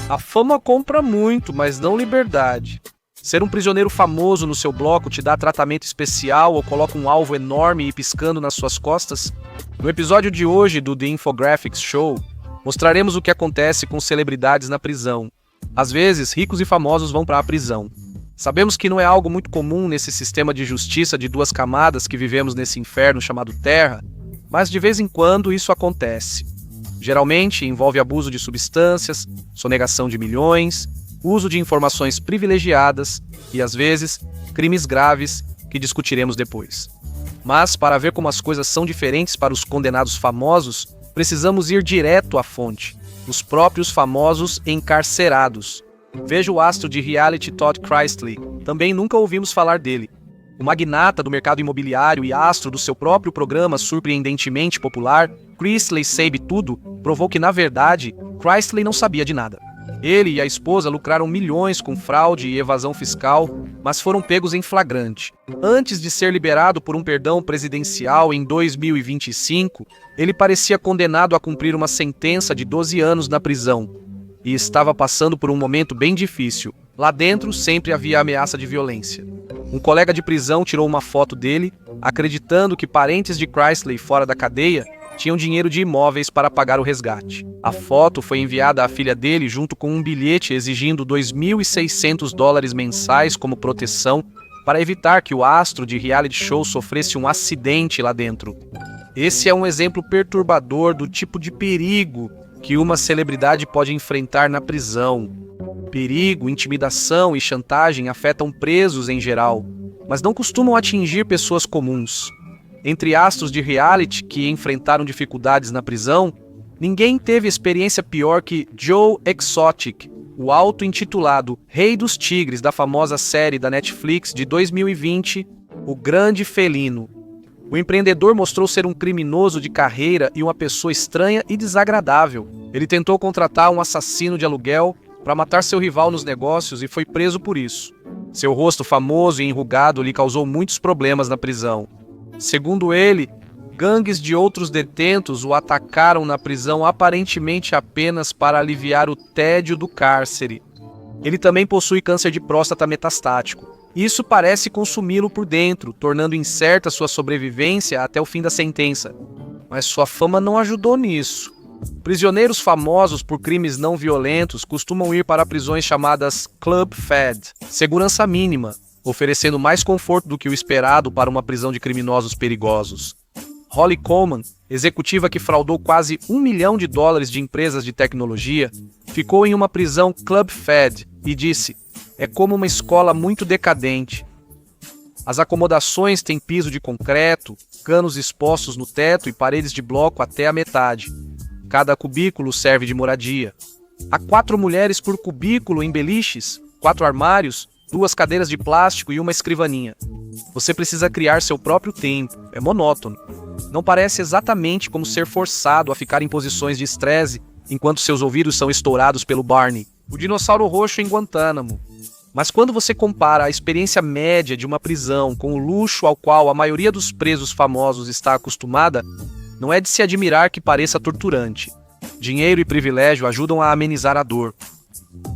A fama compra muito, mas não liberdade. Ser um prisioneiro famoso no seu bloco te dá tratamento especial ou coloca um alvo enorme e piscando nas suas costas? No episódio de hoje do The Infographics Show, mostraremos o que acontece com celebridades na prisão. Às vezes, ricos e famosos vão para a prisão. Sabemos que não é algo muito comum nesse sistema de justiça de duas camadas que vivemos nesse inferno chamado Terra, mas de vez em quando isso acontece. Geralmente envolve abuso de substâncias, sonegação de milhões, uso de informações privilegiadas e, às vezes, crimes graves que discutiremos depois. Mas, para ver como as coisas são diferentes para os condenados famosos, precisamos ir direto à fonte, os próprios famosos encarcerados. Veja o astro de reality Todd Chrisley, também nunca ouvimos falar dele. O magnata do mercado imobiliário e astro do seu próprio programa surpreendentemente popular, Chrisley Sabe Tudo, provou que, na verdade, Chrisley não sabia de nada. Ele e a esposa lucraram milhões com fraude e evasão fiscal, mas foram pegos em flagrante. Antes de ser liberado por um perdão presidencial em 2025, ele parecia condenado a cumprir uma sentença de 12 anos na prisão. E estava passando por um momento bem difícil. Lá dentro sempre havia ameaça de violência. Um colega de prisão tirou uma foto dele, acreditando que parentes de Chrisley fora da cadeia tinham dinheiro de imóveis para pagar o resgate. A foto foi enviada à filha dele junto com um bilhete exigindo $2.600 mensais como proteção para evitar que o astro de reality show sofresse um acidente lá dentro. Esse é um exemplo perturbador do tipo de perigo que uma celebridade pode enfrentar na prisão. Perigo, intimidação e chantagem afetam presos em geral, mas não costumam atingir pessoas comuns. Entre astros de reality que enfrentaram dificuldades na prisão, ninguém teve experiência pior que Joe Exotic, o auto-intitulado Rei dos Tigres da famosa série da Netflix de 2020, O Grande Felino. O empreendedor mostrou ser um criminoso de carreira e uma pessoa estranha e desagradável. Ele tentou contratar um assassino de aluguel para matar seu rival nos negócios e foi preso por isso. Seu rosto famoso e enrugado lhe causou muitos problemas na prisão. Segundo ele, gangues de outros detentos o atacaram na prisão aparentemente apenas para aliviar o tédio do cárcere. Ele também possui câncer de próstata metastático. Isso parece consumi-lo por dentro, tornando incerta sua sobrevivência até o fim da sentença. Mas sua fama não ajudou nisso. Prisioneiros famosos por crimes não violentos costumam ir para prisões chamadas Club Fed, segurança mínima, oferecendo mais conforto do que o esperado para uma prisão de criminosos perigosos. Holly Coleman, executiva que fraudou quase $1 milhão de empresas de tecnologia, ficou em uma prisão Club Fed e disse: "É como uma escola muito decadente. As acomodações têm piso de concreto, canos expostos no teto e paredes de bloco até a metade. Cada cubículo serve de moradia. Há 4 mulheres por cubículo em beliches, 4 armários, 2 cadeiras de plástico e uma escrivaninha. Você precisa criar seu próprio tempo. É monótono. Não parece exatamente como ser forçado a ficar em posições de estresse enquanto seus ouvidos são estourados pelo Barney, o dinossauro roxo em Guantánamo. Mas quando você compara a experiência média de uma prisão com o luxo ao qual a maioria dos presos famosos está acostumada, não é de se admirar que pareça torturante. Dinheiro e privilégio ajudam a amenizar a dor.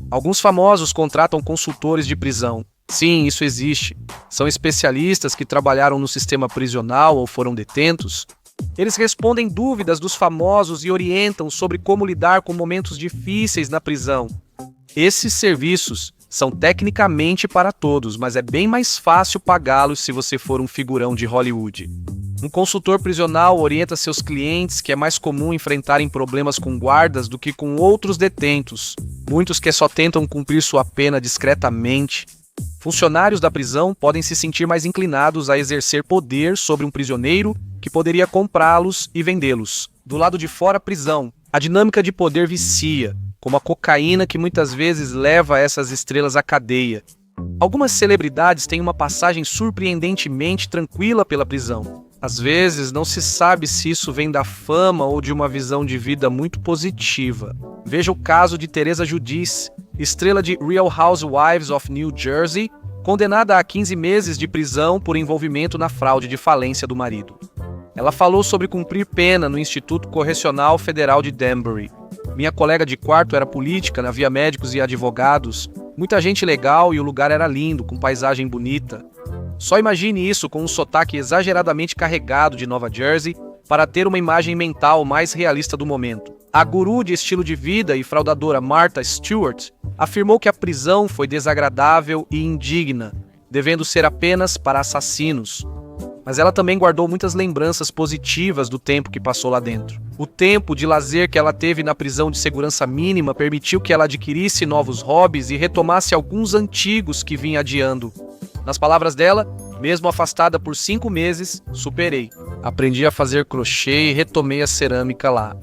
Alguns famosos contratam consultores de prisão. Sim, isso existe. São especialistas que trabalharam no sistema prisional ou foram detentos. Eles respondem dúvidas dos famosos e orientam sobre como lidar com momentos difíceis na prisão. Esses serviços são tecnicamente para todos, mas é bem mais fácil pagá-los se você for um figurão de Hollywood. Um consultor prisional orienta seus clientes que é mais comum enfrentarem problemas com guardas do que com outros detentos, muitos que só tentam cumprir sua pena discretamente. Funcionários da prisão podem se sentir mais inclinados a exercer poder sobre um prisioneiro que poderia comprá-los e vendê-los. Do lado de fora, prisão. A dinâmica de poder vicia, como a cocaína que muitas vezes leva essas estrelas à cadeia. Algumas celebridades têm uma passagem surpreendentemente tranquila pela prisão. Às vezes, não se sabe se isso vem da fama ou de uma visão de vida muito positiva. Veja o caso de Teresa Giudice, estrela de Real Housewives of New Jersey, condenada a 15 meses de prisão por envolvimento na fraude de falência do marido. Ela falou sobre cumprir pena no Instituto Correcional Federal de Danbury. Minha colega de quarto era política, havia médicos e advogados, muita gente legal e o lugar era lindo, com paisagem bonita. Só imagine isso com um sotaque exageradamente carregado de Nova Jersey para ter uma imagem mental mais realista do momento. A guru de estilo de vida e fraudadora Martha Stewart afirmou que a prisão foi desagradável e indigna, devendo ser apenas para assassinos. Mas ela também guardou muitas lembranças positivas do tempo que passou lá dentro. O tempo de lazer que ela teve na prisão de segurança mínima permitiu que ela adquirisse novos hobbies e retomasse alguns antigos que vinha adiando. Nas palavras dela, mesmo afastada por 5 meses, superei. Aprendi a fazer crochê e retomei a cerâmica lá.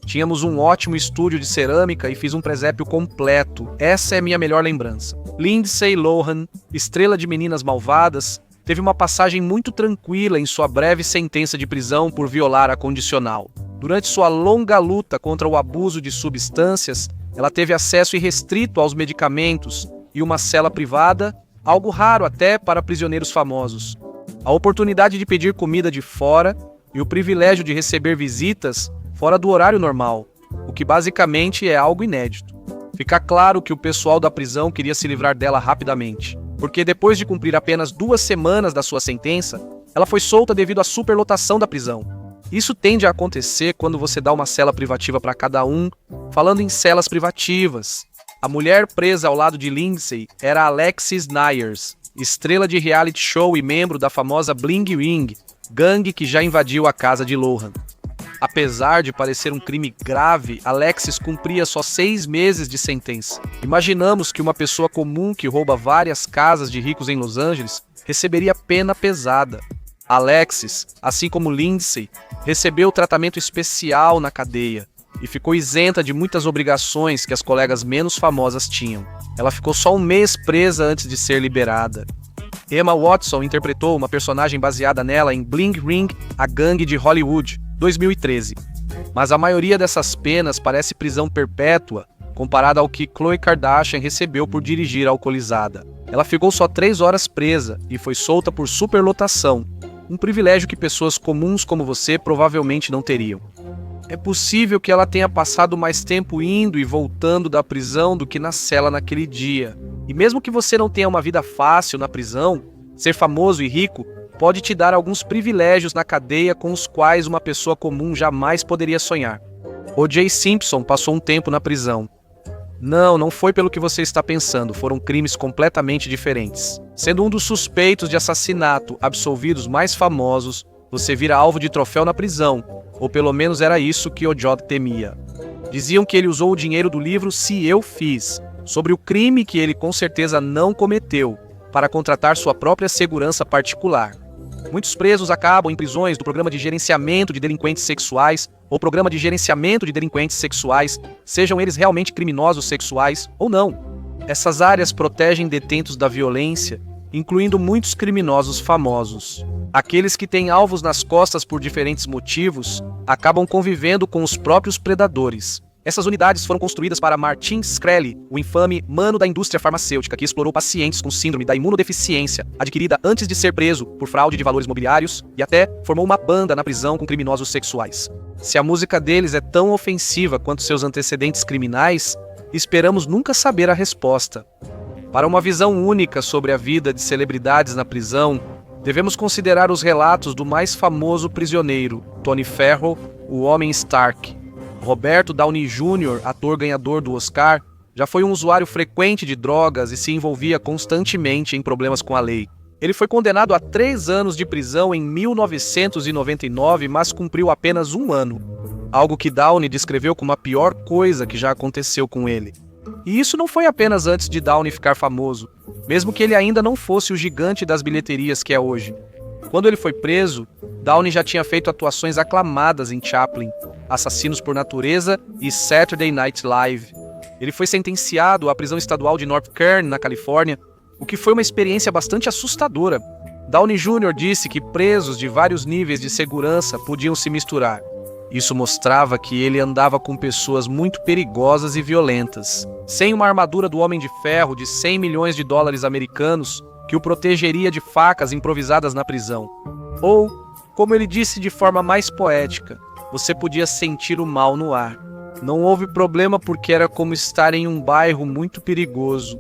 Tínhamos um ótimo estúdio de cerâmica e fiz um presépio completo. Essa é minha melhor lembrança. Lindsay Lohan, estrela de Meninas Malvadas, teve uma passagem muito tranquila em sua breve sentença de prisão por violar a condicional. Durante sua longa luta contra o abuso de substâncias, ela teve acesso irrestrito aos medicamentos e uma cela privada, algo raro até para prisioneiros famosos. A oportunidade de pedir comida de fora e o privilégio de receber visitas fora do horário normal, o que basicamente é algo inédito. Fica claro que o pessoal da prisão queria se livrar dela rapidamente, porque depois de cumprir apenas 2 semanas da sua sentença, ela foi solta devido à superlotação da prisão. Isso tende a acontecer quando você dá uma cela privativa para cada um. Falando em celas privativas, a mulher presa ao lado de Lindsay era Alexis Nyers, estrela de reality show e membro da famosa Bling Ring, gangue que já invadiu a casa de Lohan. Apesar de parecer um crime grave, Alexis cumpria só 6 meses de sentença. Imaginamos que uma pessoa comum que rouba várias casas de ricos em Los Angeles receberia pena pesada. Alexis, assim como Lindsay, recebeu tratamento especial na cadeia e ficou isenta de muitas obrigações que as colegas menos famosas tinham. Ela ficou só 1 mês presa antes de ser liberada. Emma Watson interpretou uma personagem baseada nela em Bling Ring, a gangue de Hollywood, 2013. Mas a maioria dessas penas parece prisão perpétua comparada ao que Khloe Kardashian recebeu por dirigir alcoolizada. Ela ficou só 3 horas presa e foi solta por superlotação, um privilégio que pessoas comuns como você provavelmente não teriam. É possível que ela tenha passado mais tempo indo e voltando da prisão do que na cela naquele dia. E mesmo que você não tenha uma vida fácil na prisão, ser famoso e rico pode te dar alguns privilégios na cadeia com os quais uma pessoa comum jamais poderia sonhar. O.J. Simpson passou um tempo na prisão. Não foi pelo que você está pensando, foram crimes completamente diferentes. Sendo um dos suspeitos de assassinato absolvidos mais famosos, você vira alvo de troféu na prisão, ou pelo menos era isso que O.J. temia. Diziam que ele usou o dinheiro do livro Se Eu Fiz, sobre o crime que ele com certeza não cometeu, para contratar sua própria segurança particular. Muitos presos acabam em prisões do Programa de Gerenciamento de Delinquentes Sexuais ou Programa de Gerenciamento de Delinquentes Sexuais, sejam eles realmente criminosos sexuais ou não. Essas áreas protegem detentos da violência, incluindo muitos criminosos famosos. Aqueles que têm alvos nas costas por diferentes motivos acabam convivendo com os próprios predadores. Essas unidades foram construídas para Martin Shkreli, o infame mano da indústria farmacêutica que explorou pacientes com síndrome da imunodeficiência, adquirida antes de ser preso por fraude de valores mobiliários, e até formou uma banda na prisão com criminosos sexuais. Se a música deles é tão ofensiva quanto seus antecedentes criminais, esperamos nunca saber a resposta. Para uma visão única sobre a vida de celebridades na prisão, devemos considerar os relatos do mais famoso prisioneiro, Tony Ferro, o Homem Stark. Roberto Downey Jr., ator ganhador do Oscar, já foi um usuário frequente de drogas e se envolvia constantemente em problemas com a lei. Ele foi condenado a 3 anos de prisão em 1999, mas cumpriu apenas 1 ano, algo que Downey descreveu como a pior coisa que já aconteceu com ele. E isso não foi apenas antes de Downey ficar famoso, mesmo que ele ainda não fosse o gigante das bilheterias que é hoje. Quando ele foi preso, Downey já tinha feito atuações aclamadas em Chaplin, Assassinos por Natureza e Saturday Night Live. Ele foi sentenciado à prisão estadual de North Kern, na Califórnia, o que foi uma experiência bastante assustadora. Downey Jr. disse que presos de vários níveis de segurança podiam se misturar. Isso mostrava que ele andava com pessoas muito perigosas e violentas. Sem uma armadura do Homem de Ferro de 100 milhões de dólares americanos, que o protegeria de facas improvisadas na prisão. Ou, como ele disse de forma mais poética, você podia sentir o mal no ar. Não houve problema porque era como estar em um bairro muito perigoso.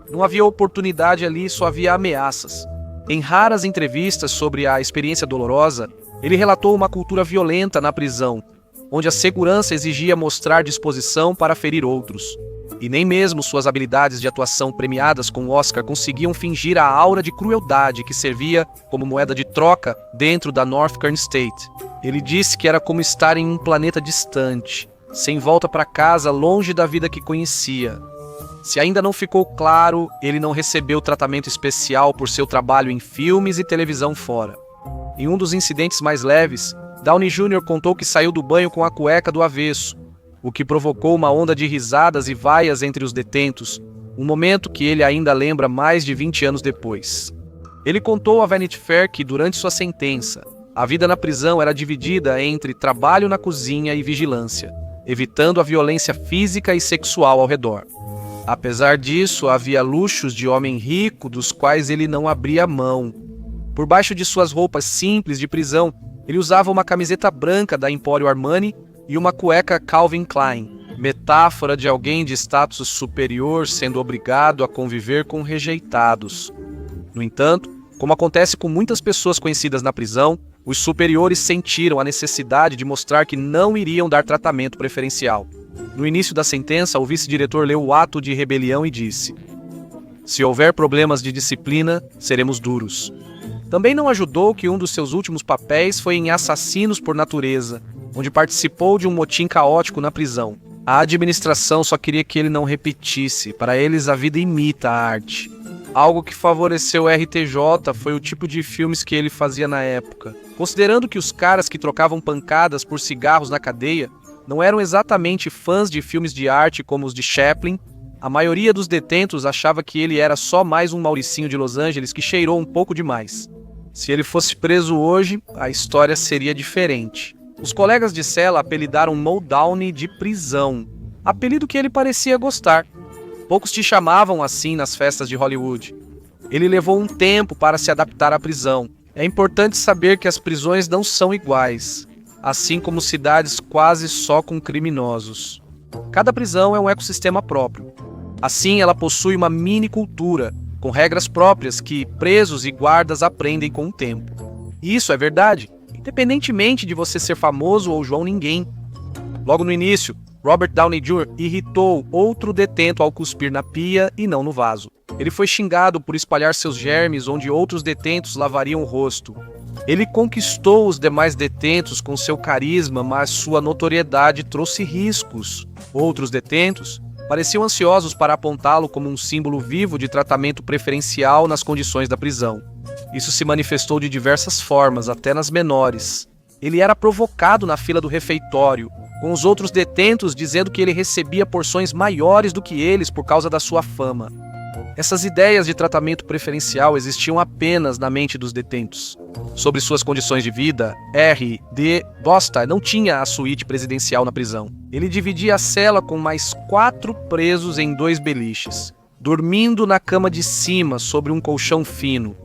Não havia oportunidade ali, só havia ameaças. Em raras entrevistas sobre a experiência dolorosa, ele relatou uma cultura violenta na prisão, onde a segurança exigia mostrar disposição para ferir outros. E nem mesmo suas habilidades de atuação premiadas com o Oscar conseguiam fingir a aura de crueldade que servia como moeda de troca dentro da North Kern State. Ele disse que era como estar em um planeta distante, sem volta para casa, longe da vida que conhecia. Se ainda não ficou claro, ele não recebeu tratamento especial por seu trabalho em filmes e televisão fora. Em um dos incidentes mais leves, Downey Jr. contou que saiu do banho com a cueca do avesso, o que provocou uma onda de risadas e vaias entre os detentos, um momento que ele ainda lembra mais de 20 anos depois. Ele contou a Vanity Fair que, durante sua sentença, a vida na prisão era dividida entre trabalho na cozinha e vigilância, evitando a violência física e sexual ao redor. Apesar disso, havia luxos de homem rico dos quais ele não abria mão. Por baixo de suas roupas simples de prisão, ele usava uma camiseta branca da Emporio Armani e uma cueca Calvin Klein, metáfora de alguém de status superior sendo obrigado a conviver com rejeitados. No entanto, como acontece com muitas pessoas conhecidas na prisão, os superiores sentiram a necessidade de mostrar que não iriam dar tratamento preferencial. No início da sentença, o vice-diretor leu o ato de rebelião e disse: "Se houver problemas de disciplina, seremos duros." Também não ajudou que um dos seus últimos papéis foi em Assassinos por Natureza, onde participou de um motim caótico na prisão. A administração só queria que ele não repetisse. Para eles, a vida imita a arte. Algo que favoreceu o RTJ foi o tipo de filmes que ele fazia na época. Considerando que os caras que trocavam pancadas por cigarros na cadeia não eram exatamente fãs de filmes de arte como os de Chaplin, a maioria dos detentos achava que ele era só mais um Mauricinho de Los Angeles que cheirou um pouco demais. Se ele fosse preso hoje, a história seria diferente. Os colegas de cela apelidaram Moe Downey de prisão, apelido que ele parecia gostar. Poucos te chamavam assim nas festas de Hollywood. Ele levou um tempo para se adaptar à prisão. É importante saber que as prisões não são iguais, assim como cidades quase só com criminosos. Cada prisão é um ecossistema próprio. Assim, ela possui uma mini-cultura, com regras próprias que presos e guardas aprendem com o tempo. E isso é verdade, independentemente de você ser famoso ou João Ninguém. Logo no início, Robert Downey Jr. irritou outro detento ao cuspir na pia e não no vaso. Ele foi xingado por espalhar seus germes onde outros detentos lavariam o rosto. Ele conquistou os demais detentos com seu carisma, mas sua notoriedade trouxe riscos. Outros detentos pareciam ansiosos para apontá-lo como um símbolo vivo de tratamento preferencial nas condições da prisão. Isso se manifestou de diversas formas, até nas menores. Ele era provocado na fila do refeitório, com os outros detentos dizendo que ele recebia porções maiores do que eles por causa da sua fama. Essas ideias de tratamento preferencial existiam apenas na mente dos detentos. Sobre suas condições de vida, R.D. Bosta não tinha a suíte presidencial na prisão. Ele dividia a cela com mais 4 presos em 2 beliches, dormindo na cama de cima sobre um colchão fino.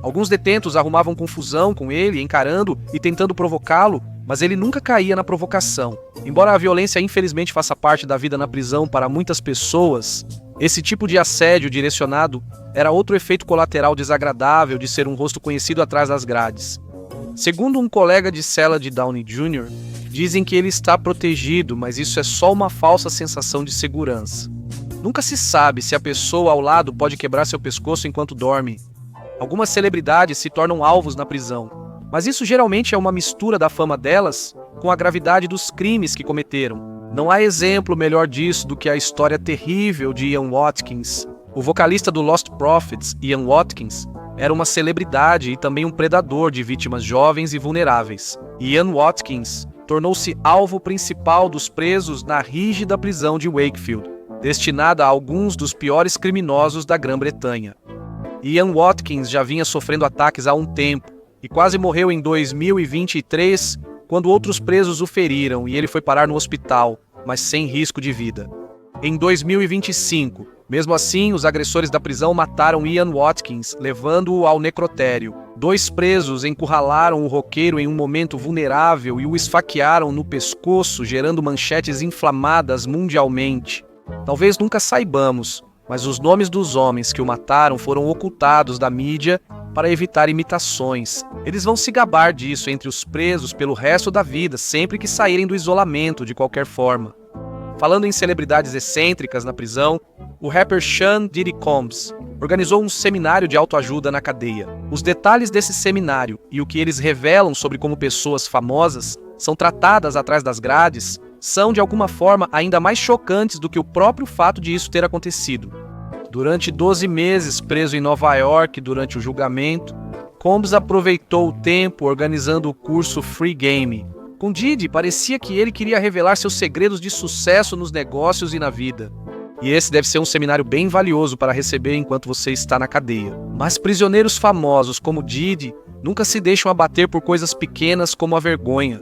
Alguns detentos arrumavam confusão com ele, encarando e tentando provocá-lo, mas ele nunca caía na provocação. Embora a violência infelizmente faça parte da vida na prisão para muitas pessoas, esse tipo de assédio direcionado era outro efeito colateral desagradável de ser um rosto conhecido atrás das grades. Segundo um colega de cela de Downey Jr., dizem que ele está protegido, mas isso é só uma falsa sensação de segurança. Nunca se sabe se a pessoa ao lado pode quebrar seu pescoço enquanto dorme. Algumas celebridades se tornam alvos na prisão, mas isso geralmente é uma mistura da fama delas com a gravidade dos crimes que cometeram. Não há exemplo melhor disso do que a história terrível de Ian Watkins. O vocalista do Lost Prophets, Ian Watkins, era uma celebridade e também um predador de vítimas jovens e vulneráveis. Ian Watkins tornou-se alvo principal dos presos na rígida prisão de Wakefield, destinada a alguns dos piores criminosos da Grã-Bretanha. Ian Watkins já vinha sofrendo ataques há um tempo e quase morreu em 2023, quando outros presos o feriram e ele foi parar no hospital, mas sem risco de vida. Em 2025, mesmo assim, os agressores da prisão mataram Ian Watkins, levando-o ao necrotério. 2 presos encurralaram o roqueiro em um momento vulnerável e o esfaquearam no pescoço, gerando manchetes inflamadas mundialmente. Talvez nunca saibamos, mas os nomes dos homens que o mataram foram ocultados da mídia para evitar imitações. Eles vão se gabar disso entre os presos pelo resto da vida, sempre que saírem do isolamento de qualquer forma. Falando em celebridades excêntricas na prisão, o rapper Sean Diddy Combs organizou um seminário de autoajuda na cadeia. Os detalhes desse seminário e o que eles revelam sobre como pessoas famosas são tratadas atrás das grades são, de alguma forma, ainda mais chocantes do que o próprio fato de isso ter acontecido. Durante 12 meses preso em Nova York durante o julgamento, Combs aproveitou o tempo organizando o curso Free Game. Com Diddy, parecia que ele queria revelar seus segredos de sucesso nos negócios e na vida. E esse deve ser um seminário bem valioso para receber enquanto você está na cadeia. Mas prisioneiros famosos como Diddy nunca se deixam abater por coisas pequenas como a vergonha.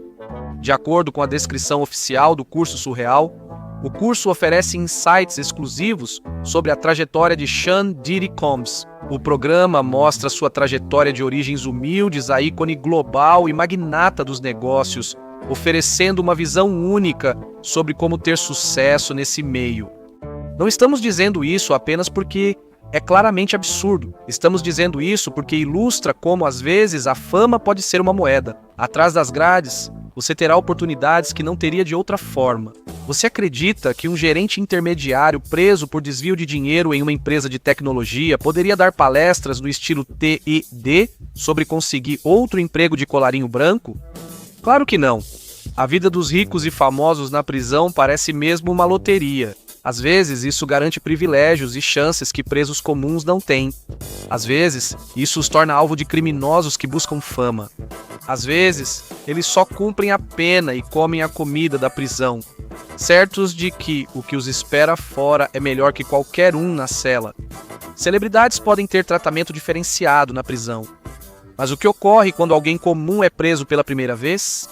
De acordo com a descrição oficial do curso surreal, o curso oferece insights exclusivos sobre a trajetória de Sean Diddy Combs. O programa mostra sua trajetória de origens humildes a ícone global e magnata dos negócios, oferecendo uma visão única sobre como ter sucesso nesse meio. Não estamos dizendo isso apenas porque é claramente absurdo. Estamos dizendo isso porque ilustra como, às vezes, a fama pode ser uma moeda. Atrás das grades, você terá oportunidades que não teria de outra forma. Você acredita que um gerente intermediário preso por desvio de dinheiro em uma empresa de tecnologia poderia dar palestras no estilo TED sobre conseguir outro emprego de colarinho branco? Claro que não. A vida dos ricos e famosos na prisão parece mesmo uma loteria. Às vezes, isso garante privilégios e chances que presos comuns não têm. Às vezes, isso os torna alvo de criminosos que buscam fama. Às vezes, eles só cumprem a pena e comem a comida da prisão, certos de que o que os espera fora é melhor que qualquer um na cela. Celebridades podem ter tratamento diferenciado na prisão. Mas o que ocorre quando alguém comum é preso pela primeira vez?